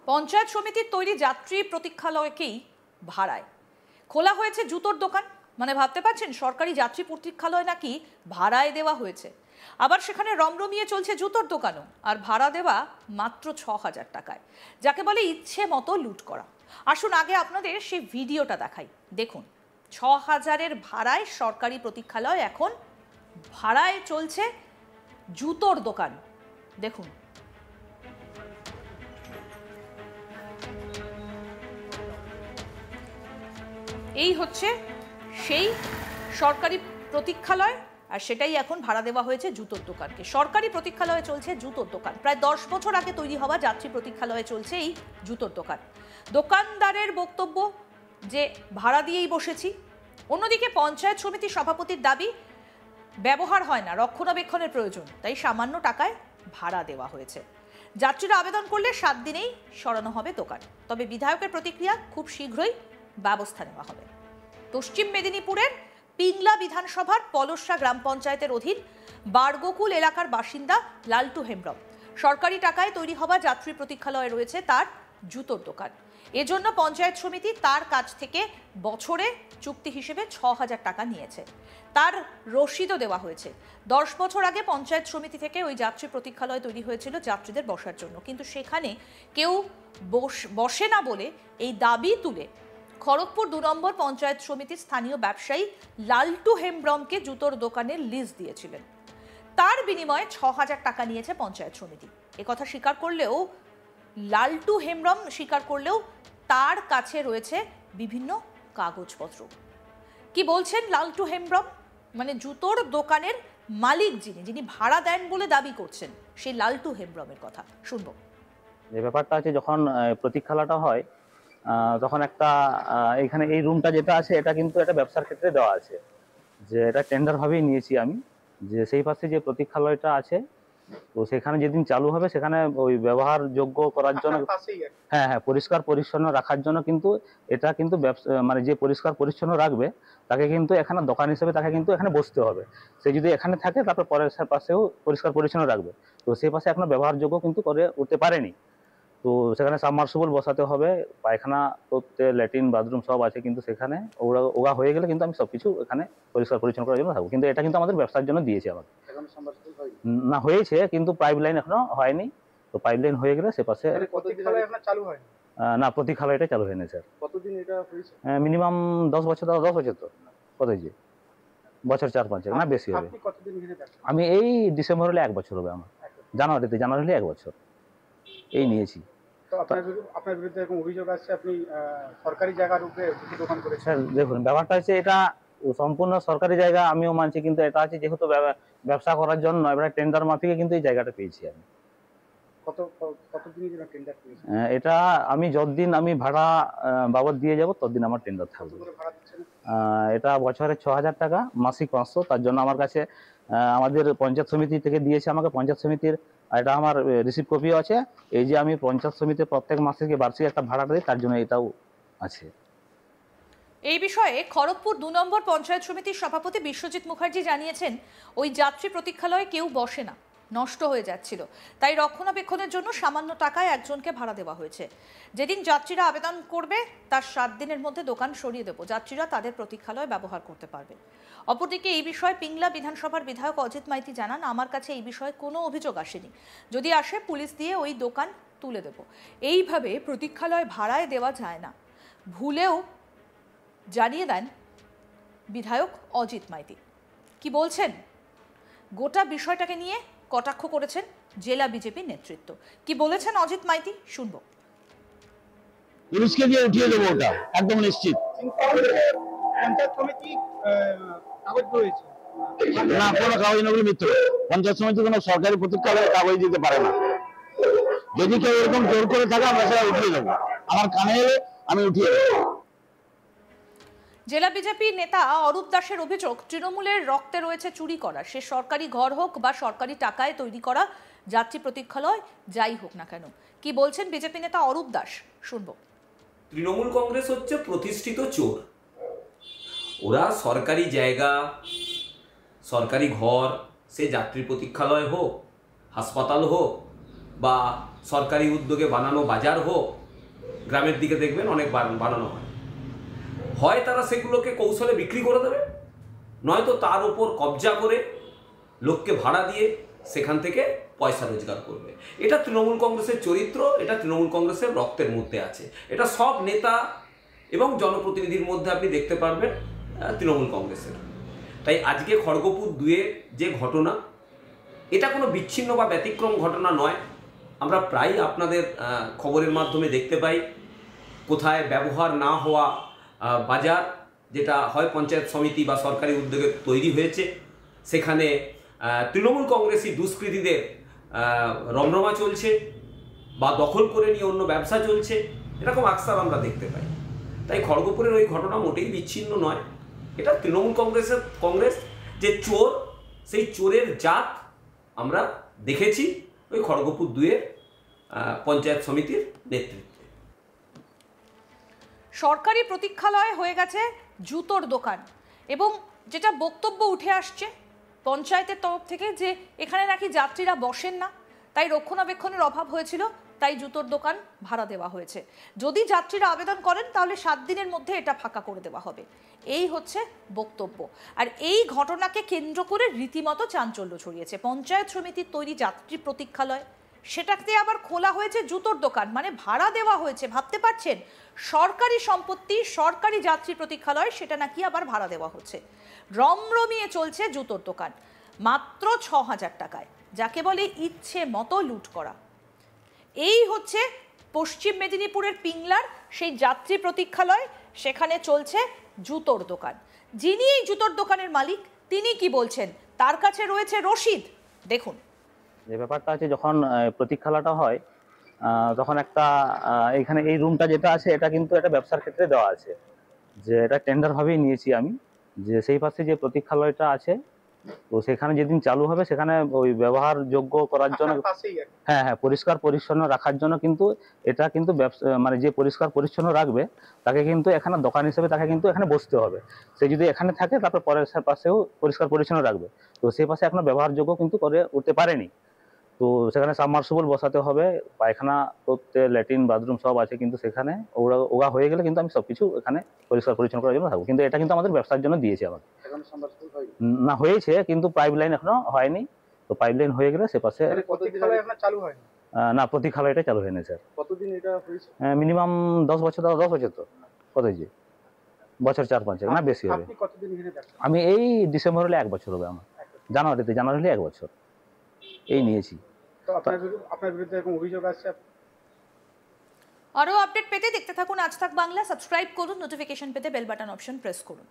পঞ্চায়েত সমিতির তৈরি যাত্রী প্রতীক্ষালয়কেই ভাড়ায় খোলা হয়েছে জুতোর দোকান। মানে ভাবতে পারছেন, সরকারি যাত্রী প্রতীক্ষালয় নাকি ভাড়ায় দেওয়া হয়েছে। আবার সেখানে রমরমিয়ে চলছে জুতোর দোকানও, আর ভাড়া দেওয়া মাত্র ৬,০০০ টাকায়, যাকে বলে ইচ্ছে মতো লুট করা। আসুন আগে আপনাদের সেই ভিডিওটা দেখাই, দেখুন। ৬,০০০-এর ভাড়ায় সরকারি প্রতীক্ষালয়, এখন ভাড়ায় চলছে জুতোর দোকান। দেখুন। এই হচ্ছে সেই সরকারি প্রতীক্ষালয়, আর সেটাই এখন ভাড়া দেওয়া হয়েছে জুতোর দোকানকে। সরকারি প্রতীক্ষালয়ে চলছে জুতোর দোকান। প্রায় ১০ বছর আগে তৈরি হওয়া যাত্রী প্রতীক্ষালয়ে চলছে এই জুতোর দোকান। দোকানদারের বক্তব্য যে ভাড়া দিয়েই বসেছি। অন্যদিকে পঞ্চায়েত সমিতির সভাপতির দাবি ব্যবহার হয় না, রক্ষণাবেক্ষণের প্রয়োজন, তাই সামান্য টাকায় ভাড়া দেওয়া হয়েছে। যাত্রীরা আবেদন করলে ৭ দিনেই সরানো হবে দোকান। তবে বিধায়কের প্রতিক্রিয়া, খুব শীঘ্রই ব্যবস্থা নেওয়া হবে। পশ্চিম মেদিনীপুরের পিংলা বিধানসভার পলসরা গ্রাম পঞ্চায়েতের অধীন বারগোকুল এলাকার বাসিন্দা লালটু হেমব্রম সরকারি টাকায় তৈরি হওয়া যাত্রী প্রতীক্ষালয়ে রয়েছে তার জুতোর দোকান। এজন্য পঞ্চায়েত সমিতি তার কাছ থেকে বছরে চুক্তি হিসেবে ৬,০০০ টাকা নিয়েছে। তার রসিদও দেওয়া হয়েছে। ১০ বছর আগে পঞ্চায়েত সমিতি থেকে ওই যাত্রী প্রতীক্ষালয় তৈরি হয়েছিল যাত্রীদের বসার জন্য, কিন্তু সেখানে কেউ বসে না বলে এই দাবি তুলে খড়গপুর ২ নম্বর পঞ্চায়েত সমিতির স্থানীয় ব্যবসায়ী লালটু হেমব্রমকে জুতোর দোকানের লিজ দিয়েছিলেন। তার বিনিময়ে ৬,০০০ টাকা নিয়েছে পঞ্চায়েত সমিতি। একথা স্বীকার করলেও লালটু হেমব্রম স্বীকার করলেও তার কাছে রয়েছে বিভিন্ন কাগজপত্র। কি বলছেন লালটু হেমব্রম? মানে জুতোর দোকানের মালিক যিনি ভাড়া দেন বলে দাবি করছেন, সেই লালটু হেমব্রমের কথা শুনবো। যে ব্যাপারটা আছে, যখন প্রতীক্ষালয়টা হয় তখন একটা এখানে এই রুমটা যেটা আছে এটা কিন্তু একটা ব্যবসার ক্ষেত্রে দেওয়া আছে, যে এটা টেন্ডার ভাবেই নিয়েছি আমি। যে সেই পাশে যে প্রতীক্ষালয়টা আছে, তো সেখানে যেদিন চালু হবে সেখানে ওই ব্যবহারযোগ্য করার জন্য, হ্যাঁ, পরিষ্কার পরিচ্ছন্ন রাখার জন্য কিন্তু এটা কিন্তু মানে যে পরিষ্কার পরিচ্ছন্ন রাখবে তাকে কিন্তু এখানে দোকান হিসেবে তাকে কিন্তু এখানে বসতে হবে। সে যদি এখানে থাকে তারপর পরের পাশেও পরিষ্কার পরিচ্ছন্ন রাখবে। তো সেই পাশে এখনো ব্যবহারযোগ্য কিন্তু করে উঠতে পারেনি। তো সেখানে সাবমার্সিবল বসাতে হবে, পায়খানা করতে, ল্যাট্রিন বাথরুম সব আছে, কিন্তু সেখানে ওগা হয়ে গেলে কিন্তু আমি সবকিছু এখানে পরিষ্কার পরিচ্ছন্ন করার জন্য থাকবো। কিন্তু এটা কিন্তু আমাদের ব্যবসার জন্য দিয়েছে আমাকে। না, হয়েছে কিন্তু পাইপ লাইন এখনো হয়নি। তো পাইপ লাইন হয়ে গেলে সে পাশে না, প্রতীক্ষালয়টা চালু হয়নি স্যার। কতদিন এটা হয়েছে? মিনিমাম ১০ বছর। ১০ বছর তো কত হয়েছে? বছর ৪-৫ না বেশি হবে। আমি এই ডিসেম্বর হলে ১ বছর হবে আমার। জানুয়ারি হলে ১ বছর এই নিয়েছি। তো আপনার বিরুদ্ধে এরকম অভিযোগ আসছে আপনি সরকারি জায়গার উপরে দোকান করেছেন। স্যার দেখুন, ব্যাপারটা হচ্ছে এটা সম্পূর্ণ সরকারি জায়গা, আমিও মানছি, কিন্তু এটা আছে যেহেতু ব্যবসা করার জন্য এবারে টেন্ডার মাফিকে কিন্তু এই জায়গাটা পেয়েছি আমি। কতদিনের জন্য টেন্ডার পেয়েছেন? এটা আমি যতদিন আমি ভাড়া বাবদ দিয়ে যাব ততদিন আমার টেন্ডার থাকবে। এটা বছরে ৬,০০০ টাকা, মাসিক ৫০০। তার জন্য আমার কাছে আমাদের পঞ্চায়েত সমিতি থেকে দিয়েছে আমাকে। পঞ্চায়েত সমিতির এটা আমার রিসিভ কপিও আছে। এই যে আমি পঞ্চায়েত সমিতির প্রত্যেক মাসে বার্ষিক একটা ভাড়া দিই, তার জন্য এটাও আছে। এই বিষয়ে খড়গপুর ২ নম্বর পঞ্চায়েত সমিতির সভাপতি বিশ্বজিৎ মুখার্জি জানিয়েছেন, ওই যাত্রী প্রতীক্ষালয়ে কেউ বসে না, নষ্ট হয়ে যাচ্ছিল, তাই রক্ষণাবেক্ষণের জন্য সামান্য টাকায় একজনকে ভাড়া দেওয়া হয়েছে। যেদিন যাত্রীরা আবেদন করবে তার ৭ দিনের মধ্যে দোকান সরিয়ে দেবো, যাত্রীরা তাদের প্রতীক্ষালয় ব্যবহার করতে পারবে। অপরদিকে এই বিষয়ে পিংলা বিধানসভার বিধায়ক অজিত মাইতি জানান, আমার কাছে এই বিষয়ে কোনো অভিযোগ আসেনি, যদি আসে পুলিশ দিয়ে ওই দোকান তুলে দেব। এইভাবে প্রতীক্ষালয় ভাড়ায় দেওয়া যায় না, ভুলেও জানিয়ে দেন বিধায়ক অজিত মাইতি। কি বলছেন? গোটা বিষয়টাকে নিয়ে কটাক্ষ করেছেন জেলা বিজেপি নেতৃত্ব। কি বলেছেন অজিত মাইতি শুনবো। পুলিশকে দিয়ে উঠিয়ে দেবো, ওটা একদম নিশ্চিত। পঞ্চায়েত সমিতি কাগজ রয়েছে না, কোনো কাগজ নগরী মিত্র। পঞ্চায়েত সমিতি কোনো সরকারি প্রতীক্ষালয়ে কাগজ দিতে পারে না। যদি কেউ এরকম জোর করে থাকে আমরা সেটা উঠিয়ে দেবো, আমার কানে এলে আমি উঠিয়ে দেবো। জেলা বিজেপি নেতা অরূপ দাসের অভিযোগ, তৃণমূলের রক্তে রয়েছে চুরি করা। সে সরকারি ঘর হোক বা সরকারি টাকায় তৈরি করা যাত্রী প্রতীক্ষালয় যাই হোক না কেন। কি বলছেন বিজেপি নেতা অরূপ দাস শুনবো। তৃণমূল কংগ্রেস হচ্ছে প্রতিষ্ঠিত চোর। ওরা সরকারি জায়গা, সরকারি ঘর, সে যাত্রী প্রতীক্ষালয় হোক, হাসপাতাল হোক বা সরকারি উদ্যোগে বানানো বাজার হোক, গ্রামের দিকে দেখবেন অনেক বানানো হয় তারা সেগুলোকে কৌশলে বিক্রি করে দেবে, নয়তো তার উপর কবজা করে লোককে ভাড়া দিয়ে সেখান থেকে পয়সা রোজগার করবে। এটা তৃণমূল কংগ্রেসের চরিত্র, এটা তৃণমূল কংগ্রেসের রক্তের মধ্যে আছে। এটা সব নেতা এবং জনপ্রতিনিধির মধ্যে আপনি দেখতে পারবেন তৃণমূল কংগ্রেসের। তাই আজকে খড়গপুর 2-এর যে ঘটনা, এটা কোনো বিচ্ছিন্ন বা ব্যতিক্রম ঘটনা নয়। আমরা প্রায়ই আপনাদের খবরের মাধ্যমে দেখতে পাই কোথায় ব্যবহার না হওয়া বাজার, যেটা হয় পঞ্চায়েত সমিতি বা সরকারি উদ্যোগে তৈরি হয়েছে, সেখানে তৃণমূল কংগ্রেসী দুষ্কৃতীদের রমরমা চলছে বা দখল করে নিয়ে অন্য ব্যবসা চলছে, এরকম আকসার আমরা দেখতে পাই। তাই খড়গপুরের ওই ঘটনা মোটেই বিচ্ছিন্ন নয়। এটা তৃণমূল কংগ্রেস যে চোর, সেই চোরের জাত আমরা দেখেছি ওই খড়গপুর 2-এর পঞ্চায়েত সমিতির নেতৃত্বে। সরকারি প্রতীক্ষালয় হয়ে গেছে জুতোর দোকান, এবং যেটা বক্তব্য উঠে আসছে পঞ্চায়েতের তরফ থেকে যে এখানে নাকি যাত্রীরা বসেন না, তাই রক্ষণাবেক্ষণের অভাব হয়েছিল, তাই জুতোর দোকান ভাড়া দেওয়া হয়েছে। যদি যাত্রীরা আবেদন করেন তাহলে 7 দিনের মধ্যে এটা ফাঁকা করে দেওয়া হবে, এই হচ্ছে বক্তব্য। আর এই ঘটনাকে কেন্দ্র করে রীতিমতো চাঞ্চল্য ছড়িয়েছে। পঞ্চায়েত সমিতির তৈরি যাত্রী প্রতীক্ষালয়, সেটাতে আবার খোলা হয়েছে জুতোর দোকান, মানে ভাড়া দেওয়া হয়েছে। ভাবতে পারছেন, সরকারি সম্পত্তি, সরকারি যাত্রী প্রতীক্ষালয়, সেটা নাকি আবার ভাড়া দেওয়া হচ্ছে। রমরমিয়ে চলছে জুতোর দোকান মাত্র 6,000 টাকায়, যাকে বলে ইচ্ছে মতো লুট করা। এই হচ্ছে পশ্চিম মেদিনীপুরের পিংলার সেই যাত্রী প্রতীক্ষালয়, সেখানে চলছে জুতোর দোকান। যিনি এই জুতোর দোকানের মালিক, তিনি কি বলছেন, তার কাছে রয়েছে রসিদ, দেখুন। যে ব্যাপারটা আছে, যখন প্রতীক্ষালাটা হয় তখন একটা এখানে এই রুমটা যেটা আছে এটা কিন্তু একটা ব্যবসার ক্ষেত্রে দেওয়া আছে, যে এটা টেন্ডার ভাবেই নিয়েছি আমি। যে সেই পাশে যে প্রতীক্ষালয়টা আছে, তো সেখানে যেদিন চালু হবে সেখানে ওই ব্যবহারযোগ্য করার জন্য, হ্যাঁ হ্যাঁ, পরিষ্কার পরিচ্ছন্ন রাখার জন্য কিন্তু এটা কিন্তু ব্যবসা, মানে যে পরিষ্কার পরিচ্ছন্ন রাখবে তাকে কিন্তু এখানে দোকান হিসেবে তাকে কিন্তু এখানে বসতে হবে। সে যদি এখানে থাকে তারপর পরের পাশেও পরিষ্কার পরিচ্ছন্ন রাখবে। তো সেই পাশে এখনো ব্যবহারযোগ্য কিন্তু করে উঠতে পারেনি। তো সেখানে সাবমার্সিবল বসাতে হবে, পায়খানা করতে, ল্যাট্রিন বাথরুম সব আছে, কিন্তু সেখানে ওগা হয়ে গেলে কিন্তু আমি সবকিছু এখানে পরিষ্কার পরিচ্ছন্ন করার জন্য থাকবো। কিন্তু এটা কিন্তু আমাদের ব্যবসার জন্য দিয়েছে আমাকে। না, হয়েছে কিন্তু পাইপ লাইন এখনো হয়নি। তো পাইপ লাইন হয়ে গেলে সে পাশে না, প্রতীক্ষালয়টা চালু হয়নি স্যার। কতদিন এটা হয়েছে? মিনিমাম 10 বছর। 10 বছর তো কত হয়েছে? বছর 4-5 না বেশি হবে। আমি এই ডিসেম্বর হলে 1 বছর হবে আমার। জানুয়ারি হলে 1 বছর এই নিয়েছি। তো আপনার বিরুদ্ধে এরকম অভিযোগ আসছে? আরও আপডেট পেতে দেখতে থাকুন আজ তাক বাংলা, সাবস্ক্রাইব করুন, নোটিফিকেশন পেতে বেল বাটন অপশন প্রেস করুন।